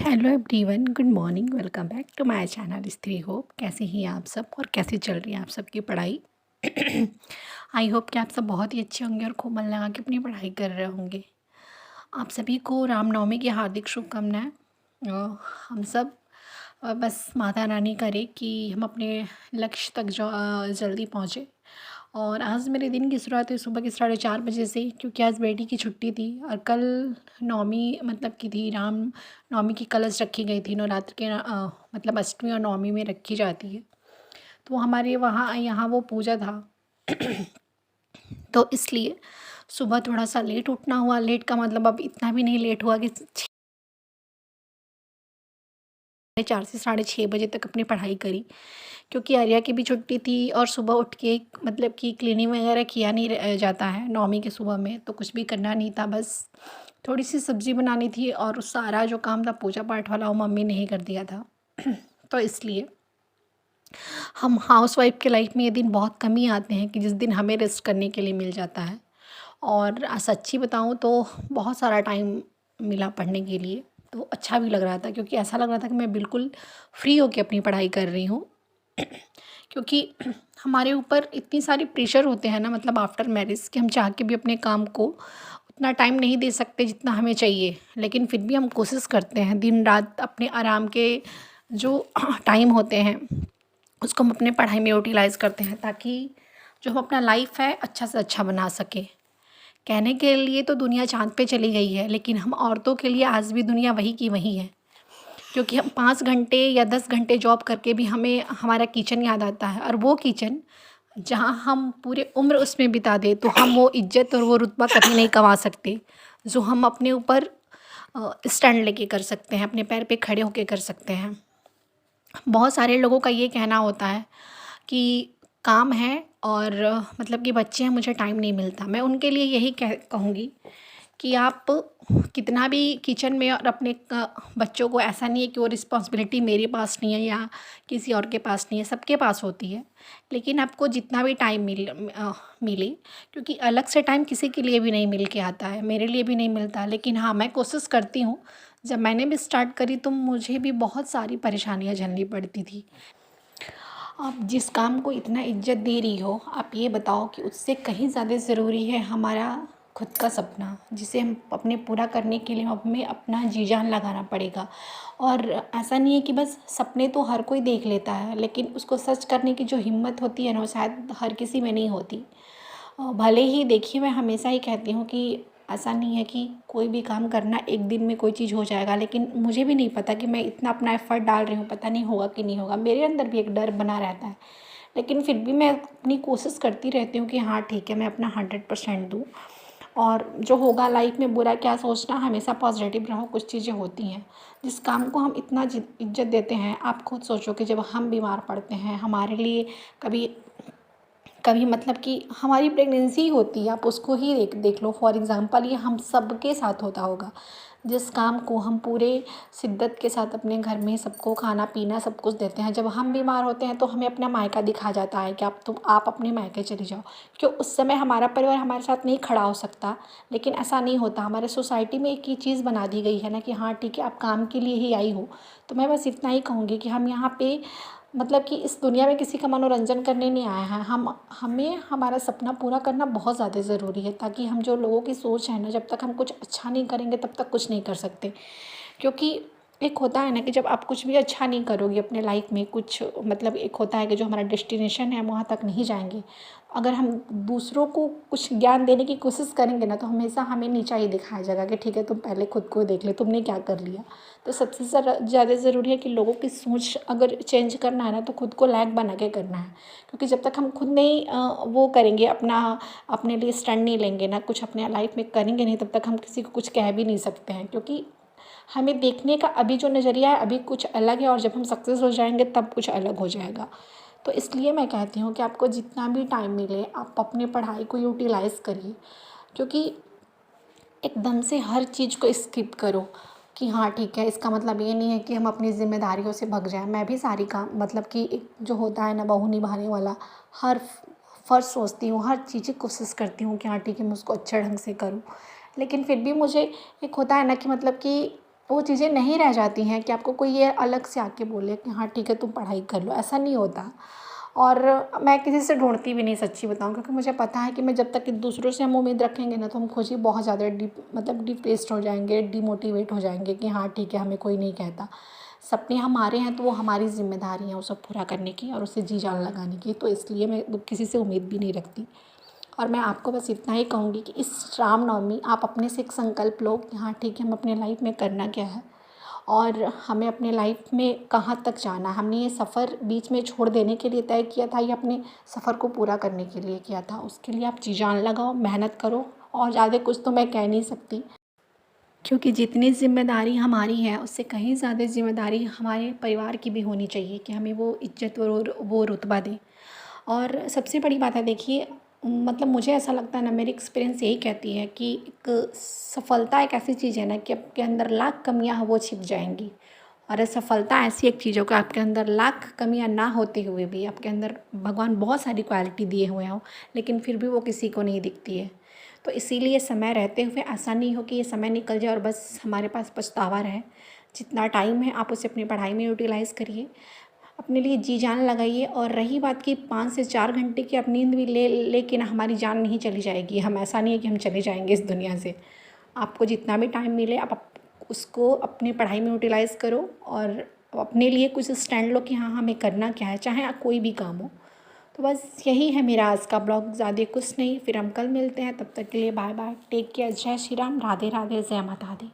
Hello everyone, good morning. Welcome back to my channel Stree Hope. कैसे हैं आप सब और कैसी चल रही है आप सबकी पढ़ाई? आई होप कि आप सब बहुत ही अच्छे होंगे और खूब मन लगा के अपनी पढ़ाई कर रहे होंगे। आप सभी को रामनवमी की हार्दिक शुभकामनाएं। हम सब बस माता रानी करे कि हम अपने लक्ष्य तक जो जल्दी पहुँचे। और आज मेरे दिन की शुरुआत हुई सुबह के 4:30 बजे से, क्योंकि आज बेटी की छुट्टी थी और कल नवमी मतलब की थी। राम नवमी की कलश रखी गई थी। नवरात्र के मतलब अष्टमी और नवमी में रखी जाती है, तो हमारे वहाँ यहाँ वो पूजा था। तो इसलिए सुबह थोड़ा सा लेट उठना हुआ। लेट का मतलब अब इतना भी नहीं लेट हुआ कि 4 से 6:30 बजे तक अपनी पढ़ाई करी, क्योंकि आर्या की भी छुट्टी थी और सुबह उठ के मतलब कि क्लीनिंग वगैरह किया नहीं जाता है नौमी के सुबह में, तो कुछ भी करना नहीं था। बस थोड़ी सी सब्ज़ी बनानी थी और उस सारा जो काम था पूजा पाठ वाला वो मम्मी ने ही कर दिया था। तो इसलिए हम हाउसवाइफ के लाइफ में ये दिन बहुत कम ही आते हैं कि जिस दिन हमें रेस्ट करने के लिए मिल जाता है। और सच्ची बताऊँ तो बहुत सारा टाइम मिला पढ़ने के लिए, तो अच्छा भी लग रहा था, क्योंकि ऐसा लग रहा था कि मैं बिल्कुल फ्री होकर अपनी पढ़ाई कर रही हूँ। क्योंकि हमारे ऊपर इतनी सारी प्रेशर होते हैं ना, मतलब आफ्टर मैरिज, कि हम चाह के भी अपने काम को उतना टाइम नहीं दे सकते जितना हमें चाहिए। लेकिन फिर भी हम कोशिश करते हैं दिन रात अपने आराम के जो टाइम होते हैं उसको हम अपने पढ़ाई में यूटिलाइज़ करते हैं, ताकि जो हम अपना लाइफ है अच्छा से अच्छा बना सके। कहने के लिए तो दुनिया चाँद पे चली गई है, लेकिन हम औरतों के लिए आज भी दुनिया वही की वही है। क्योंकि हम 5 घंटे या 10 घंटे जॉब करके भी हमें हमारा किचन याद आता है, और वो किचन जहाँ हम पूरे उम्र उसमें बिता दें तो हम वो इज्जत और वो रुतबा कभी नहीं कमा सकते जो हम अपने ऊपर स्टैंड लेके कर सकते हैं, अपने पैर पे खड़े होके कर सकते हैं। बहुत सारे लोगों का ये कहना होता है कि काम है और मतलब कि बच्चे हैं, मुझे टाइम नहीं मिलता। मैं उनके लिए यही कहूँगी कि आप कितना भी किचन में और अपने बच्चों को, ऐसा नहीं है कि वो रिस्पॉन्सिबिलिटी मेरे पास नहीं है या किसी और के पास नहीं है, सबके पास होती है। लेकिन आपको जितना भी टाइम मिले, क्योंकि अलग से टाइम किसी के लिए भी नहीं मिल के आता है, मेरे लिए भी नहीं मिलता। लेकिन हाँ, मैं कोशिश करती हूँ। जब मैंने भी स्टार्ट करी तो मुझे भी बहुत सारी परेशानियाँ झेलनी पड़ती थी। आप जिस काम को इतना इज्जत दे रही हो, आप ये बताओ कि उससे कहीं ज़्यादा ज़रूरी है हमारा खुद का सपना, जिसे हम अपने पूरा करने के लिए हमें अपना जी जान लगाना पड़ेगा। और ऐसा नहीं है कि बस सपने तो हर कोई देख लेता है, लेकिन उसको सच करने की जो हिम्मत होती है ना, वो शायद हर किसी में नहीं होती। भले ही देखिए, मैं हमेशा ही कहती हूँ कि ऐसा नहीं है कि कोई भी काम करना एक दिन में कोई चीज़ हो जाएगा। लेकिन मुझे भी नहीं पता कि मैं इतना अपना एफ़र्ट डाल रही हूँ, पता नहीं होगा कि नहीं होगा। मेरे अंदर भी एक डर बना रहता है, लेकिन फिर भी मैं अपनी कोशिश करती रहती हूँ कि हाँ ठीक है, मैं अपना 100% दूँ। और जो होगा लाइफ में, बुरा क्या सोचना, हमेशा पॉजिटिव रहो। कुछ चीज़ें होती हैं जिस काम को हम इतना इज्जत देते हैं। आप खुद सोचो कि जब हम बीमार पड़ते हैं, हमारे लिए कभी कभी मतलब कि हमारी प्रेगनेंसी होती है, आप उसको ही देख लो फॉर एग्ज़ाम्पल। ये हम सबके साथ होता होगा। जिस काम को हम पूरे शिद्दत के साथ अपने घर में सबको खाना पीना सब कुछ देते हैं, जब हम बीमार होते हैं तो हमें अपना मायका दिखा जाता है कि आप अपने मायके चले जाओ, क्यों उस समय हमारा परिवार हमारे साथ नहीं खड़ा हो सकता। लेकिन ऐसा नहीं होता। हमारे सोसाइटी में एक ही चीज़ बना दी गई है ना कि हाँ ठीक है, आप काम के लिए ही आई हो। तो मैं बस इतना ही कहूँगी कि हम यहाँ पे मतलब कि इस दुनिया में किसी का मनोरंजन करने नहीं आए हैं। हमें हमारा सपना पूरा करना बहुत ज़्यादा ज़रूरी है, ताकि हम जो लोगों की सोच है ना, जब तक हम कुछ अच्छा नहीं करेंगे तब तक कुछ नहीं कर सकते। क्योंकि एक होता है ना कि जब आप कुछ भी अच्छा नहीं करोगे अपने लाइफ में, कुछ मतलब एक होता है कि जो हमारा डेस्टिनेशन है वहाँ तक नहीं जाएंगे। अगर हम दूसरों को कुछ ज्ञान देने की कोशिश करेंगे ना, तो हमेशा हमें नीचा ही दिखाया जाएगा कि ठीक है, तुम पहले खुद को देख ले, तुमने क्या कर लिया। तो सबसे ज़्यादा ज़रूरी है कि लोगों की सोच अगर चेंज करना है ना, तो खुद को लायक बना के करना है। क्योंकि जब तक हम खुद नहीं वो करेंगे, अपने लिए स्टैंड नहीं लेंगे ना, कुछ अपने लाइफ में करेंगे नहीं, तब तक हम किसी को कुछ कह भी नहीं सकते हैं। क्योंकि हमें देखने का अभी जो नज़रिया है अभी कुछ अलग है, और जब हम सक्सेस हो जाएंगे तब कुछ अलग हो जाएगा। तो इसलिए मैं कहती हूँ कि आपको जितना भी टाइम मिले आप अपनी पढ़ाई को यूटिलाइज़ करिए। क्योंकि एकदम से हर चीज़ को स्किप करो कि हाँ ठीक है, इसका मतलब ये नहीं है कि हम अपनी ज़िम्मेदारियों से भग जाएं। मैं भी सारी काम मतलब कि एक जो होता है ना बहू निभाने वाला, हर फ़र्ज़ सोचती हूँ, हर चीज़ की कोशिश करती हूँ कि हाँ ठीक है, मैं उसको अच्छे ढंग से करूँ। लेकिन फिर भी मुझे एक होता है ना कि मतलब कि वो चीज़ें नहीं रह जाती हैं कि आपको कोई ये अलग से आके बोले कि हाँ ठीक है तुम पढ़ाई कर लो, ऐसा नहीं होता। और मैं किसी से ढूँढती भी नहीं, सच्ची बताऊँ, क्योंकि मुझे पता है कि मैं जब तक कि दूसरों से हम उम्मीद रखेंगे ना तो हम खुद ही बहुत ज़्यादा डिप्रेस्ड हो जाएंगे, डिमोटिवेट हो जाएंगे कि हाँ ठीक है हमें कोई नहीं कहता। सपने हमारे हैं तो वो हमारी ज़िम्मेदारी है उसे पूरा करने की और उसे जी जान लगाने की, तो इसलिए मैं किसी से उम्मीद भी नहीं रखती। और मैं आपको बस इतना ही कहूँगी कि इस रामनवमी आप अपने से एक संकल्प लो कि हाँ ठीक है हम अपने लाइफ में करना क्या है और हमें अपने लाइफ में कहाँ तक जाना है। हमने ये सफ़र बीच में छोड़ देने के लिए तय किया था या अपने सफ़र को पूरा करने के लिए किया था, उसके लिए आप जी जान लगाओ, मेहनत करो। और ज़्यादा कुछ तो मैं कह नहीं सकती, क्योंकि जितनी ज़िम्मेदारी हमारी है उससे कहीं ज़्यादा ज़िम्मेदारी हमारे परिवार की भी होनी चाहिए कि हमें वो इज़्ज़त और वो रुतबा दें। और सबसे बड़ी बात है, देखिए मतलब मुझे ऐसा लगता है ना, मेरी एक्सपीरियंस यही कहती है कि एक सफलता एक ऐसी चीज़ है ना कि आपके अंदर लाख कमियां हैं वो छिप जाएंगी। और सफलता ऐसी एक चीज़ हो कि आपके अंदर लाख कमियां ना होते हुए भी आपके अंदर भगवान बहुत सारी क्वालिटी दिए हुए हों, लेकिन फिर भी वो किसी को नहीं दिखती है। तो इसीलिए समय रहते हुए ऐसा नहीं हो कि ये समय निकल जाए और बस हमारे पास पछतावा रहे। जितना टाइम है आप उसे अपनी पढ़ाई में यूटिलाइज़ करिए, अपने लिए जी जान लगाइए। और रही बात कि 5 से 4 घंटे की आप नींद भी लेकिन हमारी जान नहीं चली जाएगी, हम ऐसा नहीं है कि हम चले जाएंगे इस दुनिया से। आपको जितना भी टाइम मिले आप उसको अपनी पढ़ाई में यूटिलाइज़ करो और अपने लिए कुछ स्टैंड लो कि हाँ हमें करना क्या है, चाहे कोई भी काम हो। तो बस यही है मेरा आज का ब्लॉग, ज़्यादा कुछ नहीं। फिर हम कल मिलते हैं, तब तक के लिए बाय बाय, टेक केयर, जय श्री राम, राधे राधे, जय माता दी।